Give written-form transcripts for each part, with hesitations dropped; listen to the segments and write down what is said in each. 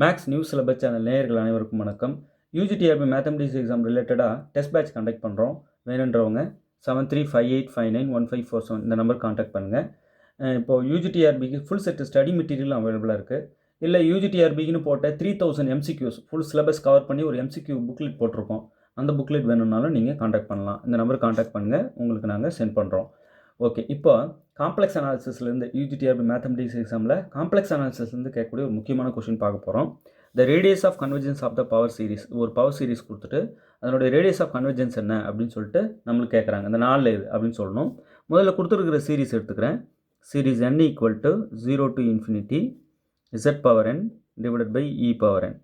Maths news syllabus channel நேயர்கள் அனைவருக்கும் வணக்கம். யூஜிடிஆர்பி மேத்தமெட்டிக்ஸ் எக்ஸாம் ரிலேட்டடாக டெஸ்ட் பேட்ச் கண்டக்ட் பண்ணுறோம். வேணுன்றவங்க 7358591547 இந்த நம்பர் காண்டாக்ட் பண்ணுங்கள். இப்போது யூஜிடிஆர்பிக்கு ஃபுல் செட் ஸ்டடி மெட்டீரியல் அவைலபிளாக இருக்குது. இல்லை யூஜிடிஆர்பிக்குன்னு போட்ட 3000 MCQs ஃபுல் சிலபஸ் கவர் பண்ணி ஒரு MCQ புக்லெட் போட்டிருக்கோம். அந்த புக்லெட் வேணும்னாலும் நீங்கள் காண்டாக்ட் பண்ணலாம். இந்த நம்பர் காண்டாக்ட் பண்ணுங்கள், உங்களுக்கு நாங்கள் சென்ட் பண்ணுறோம். ஓகே, இப்போ காம்ப்ளெக்ஸ் அனாலிசிஸ்லேருந்து யூஜிடிஆர்பி மேத்தமெட்டிக்ஸ் எக்ஸாமில் காம்ப்ளெக்ஸ் அனாலிசிஸ்லேருந்து கேட்கக்கூடிய ஒரு முக்கியமான கொஷின் பார்க்க போகிறோம். The radius of convergence of the power series, ஒரு பவர் சீரிஸ் கொடுத்துட்டு அதனுடைய ரேடியஸ் ஆஃப் கன்வர்ஜென்ஸ் என்ன அப்படின்னு சொல்லிட்டு நம்மளுக்கு கேட்குறாங்க. இந்த 4 இது அப்படின்னு சொல்லணும். முதல்ல கொடுத்துருக்கிற சீரிஸ் எடுத்துக்கிறேன். Series n equal to 0 to infinity z power n divided by e power n.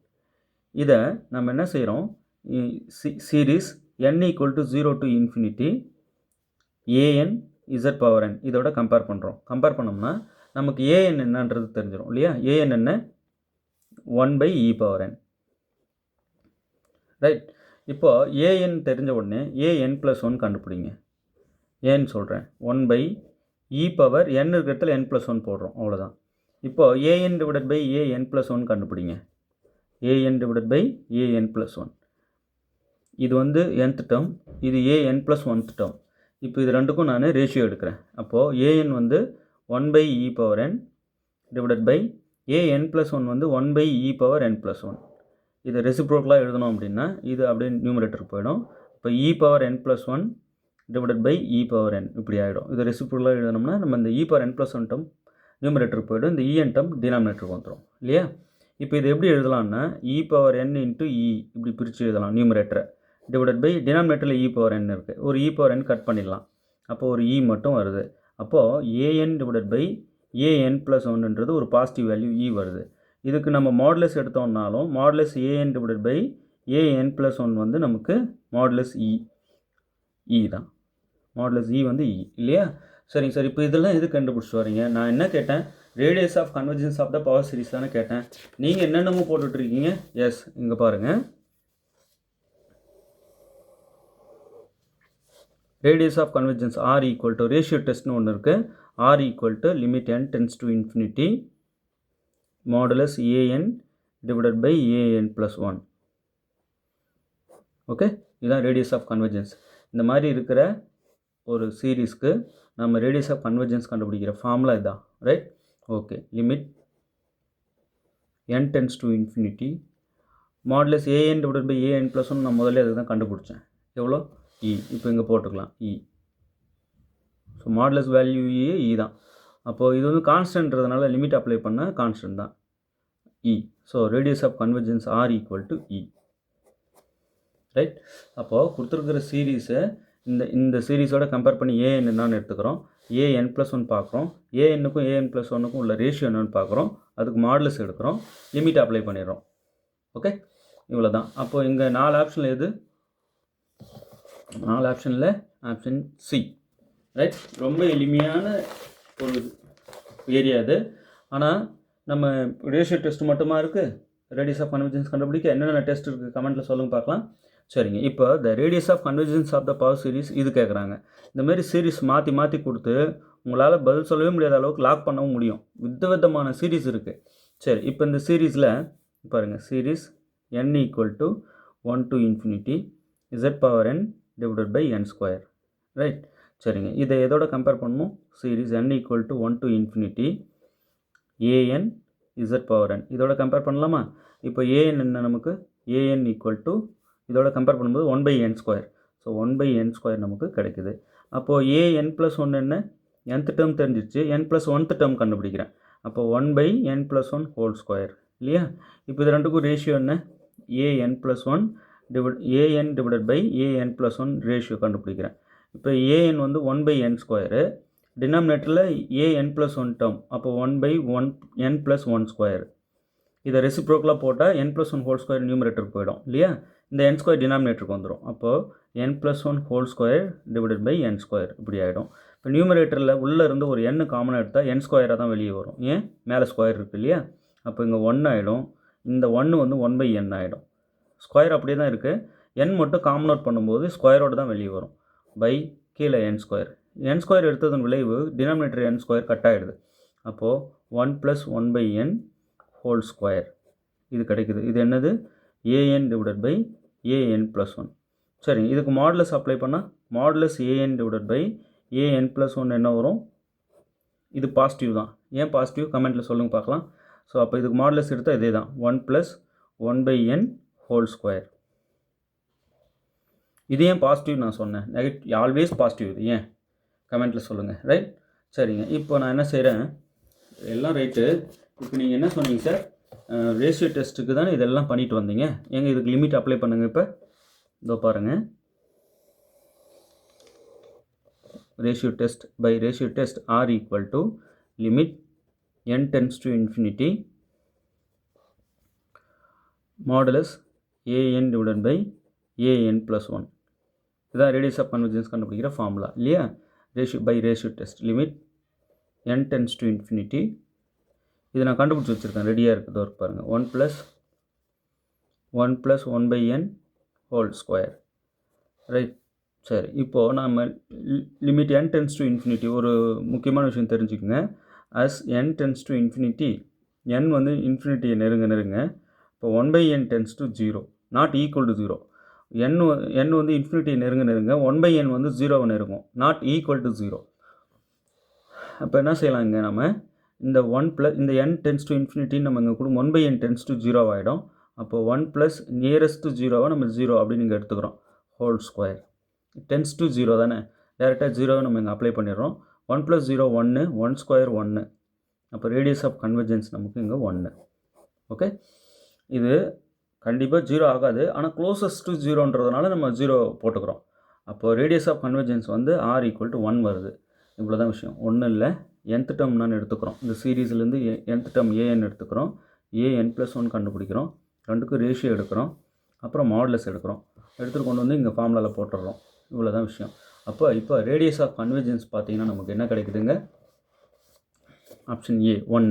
இதை நம்ம என்ன செய்கிறோம், series n equal to 0 to infinity an z power n இதோட கம்பேர் பண்ணுறோம். கம்பேர் பண்ணோம்னா நமக்கு an என்னன்றது தெரிஞ்சிடும் இல்லையா. an என்ன 1 by e power n, right. இப்போ an தெரிஞ்ச உடனே an + 1 கண்டுபிடிங்க. ஏன்னு சொல்கிறேன், 1 by e பவர் n இருக்கிற இடத்துல n + 1 போடுறோம், அவ்வளோதான். இப்போ an டிவைடட் பை an + 1 கண்டுபிடிங்க. an டிவைடட் பை an + 1, இது வந்து nth டேர்ம், இது an + 1th டேர்ம். இப்போ இது ரெண்டுக்கும் நான் ரேஷியோ எடுக்கிறேன். அப்போது an வந்து 1 by e power n divided by an + 1 வந்து 1 by e பவர் n + 1. இதை ரெசிப்ரோக்கலாக எழுதணும் அப்படின்னா இது அப்படியே நியூமரேட்டருக்கு போயிடும். இப்போ e power n + 1 divided by e power n இப்படி ஆகிடும். இதை ரெசிப்ரோக்கலாக எழுதணும்னா நம்ம இந்த e பவர் n + 1 டேர்ம் நியூமரேட்டருக்கு போய்டும், இந்த en டேர்ம் டினாமினேட்டருக்கு வந்துடும் இல்லையா. இப்போ இது எப்படி எழுதலாம்னா e power n into e இப்படி பிரித்து எழுதலாம் நியூமரேட்டரை. டிவைடட் பை டினாமினேட்டரில் e பவர் n இருக்குது, ஒரு e பவர் n கட் பண்ணிடலாம். அப்போது ஒரு e மட்டும் வருது. அப்போது an டிவைடட் பை an + 1ன்றது ஒரு பாசிட்டிவ் வேல்யூ e வருது. இதுக்கு நம்ம மாடுலஸ் எடுத்தோம்னாலும் modulus an divided by an + 1 வந்து நமக்கு மாடுலஸ் e தான். மாடுலஸ் e வந்து e இல்லையா. சரிங்க சார், இப்போ இதெல்லாம் எது கண்டுபிடிச்சிட்டு வரீங்க? நான் என்ன கேட்டேன், radius of convergence of the power series தானே கேட்டேன். நீங்கள் என்னென்னமோ போட்டுட்ருக்கீங்க. எஸ், இங்கே பாருங்கள், radius of convergence r equal to ratio test னு ஒன்று இருக்குது. r equal to limit n tends to infinity modulus an divided by an plus 1. Okay, இதுதான் radius of convergence. இந்த மாதிரி இருக்கிற ஒரு சீரீஸ்க்கு நம்ம radius of convergence கண்டுபிடிக்கிற ஃபார்முலா இதுதான், right. Okay, limit n tends to infinity modulus an divided by an plus 1 நான் முதல்ல அதுக்கு தான் கண்டுபிடிச்சேன். எவ்வளோ? e. இப்போ இங்கே போட்டுக்கலாம் e. So modulus value e தான். அப்போது இது வந்து கான்ஸ்டன்ட்ன்றதுனால லிமிட் அப்ளை பண்ண கான்ஸ்டன்ட் தான் e. So radius of convergence r equal to e, right. அப்போது கொடுத்துருக்கிற சீரீஸை இந்த சீரீஸோட கம்பேர் பண்ணி an என்னன்னு எடுத்துக்கிறோம். an + 1 பார்க்குறோம். anக்கும் an + 1க்கும் உள்ள ரேஷியோ என்னன்னு பார்க்குறோம். அதுக்கு மாடுலஸ் எடுக்கிறோம், லிமிட் அப்ளை பண்ணிடுறோம். ஓகே, இவ்வளோ தான். அப்போது இங்கே 4 ஆப்ஷனில் எது? 4 ஆப்ஷனில் ஆப்ஷன் சி, ரைட். ரொம்ப எளிமையான ஒரு ஏரியா அது. ஆனால் நம்ம ரேஷியோ டெஸ்ட் மட்டுமா இருக்குது, ரேடியஸ் ஆஃப் கன்வர்ஜென்ஸ் கண்டுபிடிக்க என்னென்ன டெஸ்ட் இருக்குது கமெண்ட்டில் சொல்லுங்கள் பார்க்கலாம். சரிங்க, இப்போ the radius of convergence of the power series இது கேட்குறாங்க. இந்தமாரி சீரிஸ் மாற்றி மாற்றி கொடுத்து உங்களால் பதில் சொல்லவே முடியாத அளவுக்கு லாக் பண்ணவும் முடியும். விதவிதமான சீரிஸ் இருக்குது. சரி, இப்போ இந்த சீரீஸில் பாருங்கள், series n equal to 1 to infinity z power n divided by n square, right. சரிங்க, இதை எதோட கம்பேர் பண்ணணும்? Series n equal to 1 to infinity an z power n இதோட கம்பேர் பண்ணலாமா? இப்போ an என்ன நமக்கு? an ஈக்குவல் டு இதோட கம்பேர் பண்ணும்போது 1 by n square. So 1 by n square நமக்கு கிடைக்குது. அப்போது an + 1 என்ன? nth டேர்ம் தெரிஞ்சிச்சு, n + 1th டேர்ம் கண்டுபிடிக்கிறேன். அப்போ 1 by n + 1 ஹோல் ஸ்கொயர் இல்லையா. இப்போ இது ரெண்டுக்கும் ரேஷியோ என்ன? an + 1 an divided by an + 1 ratio கண்டுபிடிக்கிறேன். இப்போ an வந்து 1 by n ஸ்கொயரு, டினாமினேட்டரில் an + 1 டேர்ம், அப்போ 1 by n + 1 ஸ்கொயர். இதை ரெசிப்ரோக்கலாக போட்டால் n + 1 ஹோல் ஸ்கொயர் நியூமரேட்டருக்கு போயிடும் இல்லையா. இந்த n ஸ்கொயர் டினாமினேட்டருக்கு வந்துடும். அப்போது n + 1 whole square divided by n square இப்படி ஆகிடும். இப்போ நியூமரேட்டரில் உள்ளே இருந்து ஒரு n காமனாக எடுத்தால் n ஸ்கொயராக தான் வெளியே வரும். ஏன்? மேலே ஸ்கொயர் இருக்குது இல்லையா. அப்போ இங்கே 1 ஆகிடும், இந்த 1 வந்து 1 by n ஆகிடும். ஸ்கொயர் அப்படியே தான் இருக்குது, n மட்டும் காமன் அவுட் பண்ணும்போது ஸ்கொயரோடு தான் வெளியே வரும். பை கீழே n ஸ்கொயர். n ஸ்கொயர் எடுத்ததன் விளைவு டினாமினேட்டர் n ஸ்கொயர் கட் ஆகிடுது. அப்போது 1 + 1 by n ஹோல் ஸ்கொயர் இது கிடைக்குது. இது என்னது? an divided by an + 1. சரி, இதுக்கு மாடுலஸ் அப்ளை பண்ணால் modulus an divided by an + 1 என்ன வரும்? இது பாசிட்டிவ் தான். ஏன் பாசிட்டிவ்? கமெண்ட்டில் சொல்லுங்கள் பார்க்கலாம். ஸோ அப்போ இதுக்கு மாடுலஸ் எடுத்தால் இதே தான், 1 + 1/n². இது ஏன் பாசிட்டிவ் நான் சொன்னேன்? Negative always positive. இது ஏன்? கமெண்ட்டில் சொல்லுங்கள். ரைட், சரிங்க. இப்போ நான் என்ன செய்கிறேன், எல்லாம் ரைட்டு. இப்போ நீங்கள் என்ன சொன்னீங்க சார்? ரேஷியோ டெஸ்ட்டுக்கு தானே இதெல்லாம் பண்ணிட்டு வந்தீங்க. ஏங்க இதுக்கு லிமிட் அப்ளை பண்ணுங்கள். இப்போ இதோ பாருங்கள், ratio test by ratio test R equal to limit n tends to infinity modulus an divided by an + 1. இதுதான் ரேடியஸ் ஆஃப் கன்வர்ஜென்ஸ் கண்டுபிடிக்கிற ஃபார்முலா இல்லையா? Ratio by ratio test limit n tends to infinity. இது நான் கண்டுபிடிச்சி வச்சுருக்கேன், ரெடியாக இருக்குது. ஒரு பாருங்கள், 1 + 1/n². ரைட், சரி. இப்போது நம்ம limit n tends to infinity, ஒரு முக்கியமான விஷயம் தெரிஞ்சுக்கோங்க. as n tends to infinity, n வந்து இன்ஃபினிட்டியை நெருங்க. இப்போ 1/n tends to 0, not equal to 0. n வந்து இன்ஃபினிட்டியை நெருங்க 1/n வந்து 0 நெருங்கும், நாட் ஈக்குவல் டு 0. அப்போ என்ன செய்யலாம், இங்கே நம்ம இந்த 1 + இந்த n tends to infinity நம்ம இங்கே கொடுக்கும் 1/n tends to 0 ஆகிடும். அப்போது 1 + நியரஸ்ட் டு 0 நம்ம 0 அப்படின்னு இங்கே எடுத்துக்கிறோம், ² tends to 0 தானே. டேரெக்டாக 0 நம்ம இங்கே அப்ளை பண்ணிடுறோம். 1 + 0 1, 1² 1. அப்போ ரேடியஸ் ஆஃப் கன்வர்ஜென்ஸ் நமக்கு இங்கே 1. ஓகே, இது கண்டிப்பாக 0 ஆகாது, ஆனால் க்ளோசஸ்ட் டு 0ன்றதுனால நம்ம 0 போட்டுக்கிறோம். அப்போது ரேடியஸ் ஆஃப் கன்வர்ஜென்ஸ் வந்து r = 1 வருது. இவ்வளோ தான் விஷயம், ஒன்றும் இல்லை. nth டேர்ம் நான் எடுத்துக்கிறோம், இந்த சீரீஸ்லேருந்து nth டேர்ம் an எடுத்துக்கிறோம், an + 1 கண்டுபிடிக்கிறோம், ரெண்டுக்கும் ரேஷியோ எடுக்கிறோம், அப்புறம் மாடுலஸ் எடுத்துகிட்டு கொண்டு வந்து இங்கே ஃபார்முலாவில் போட்டுடுறோம். இவ்வளோ தான் விஷயம். இப்போ ரேடியஸ் ஆஃப் கன்வர்ஜென்ஸ் பார்த்தீங்கன்னா நமக்கு என்ன கிடைக்குதுங்க? Option A 1.